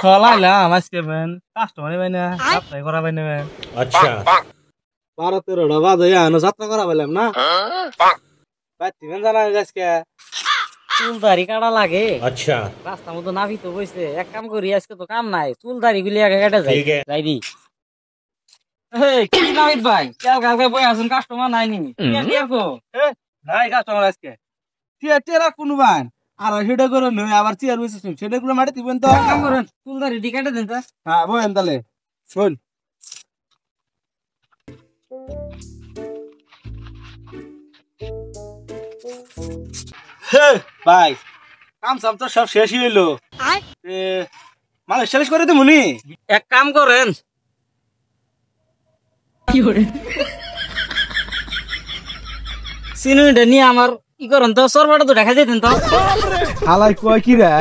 খলাইলাম আজকে বেন কাস্টমারই পাই না যাত্রাই করা পাই না বেন। अच्छा 12-13টা বাজে এখনো যাত্রা করা পাইলাম না। পাইতি বেন জানা আজকে চুল দাড়ি কাটা লাগে। अच्छा রাস্তা মতো নাবি তো বইছে এক কাম করি আজকে তো কাম নাই চুল দাড়ি গুলি আগে কেটে যাই ठीक है যাইবি। কি নামিত ভাই কেউ কালকে বই আসুন কাস্টমার নাই নি নাই কাস্টমার আজকে টেরা কোনো ভাই আর সেটা করে নই আবার চেয়ার বসে সেটা গুলো মাটি দিবেন তো কাম করেন চুল দাড়ি কেটে দেন তো। হ্যাঁ বলেন তাহলে শোন ভাই কাম সাম তো সব শেষই হইলো মানে শেষ করে দেবো নি এক কাম করেন সিনুইটা নিয়ে আমার কি করেন তো সরবাটা তো দেখা যেতেন তো হালাই কয় কি রে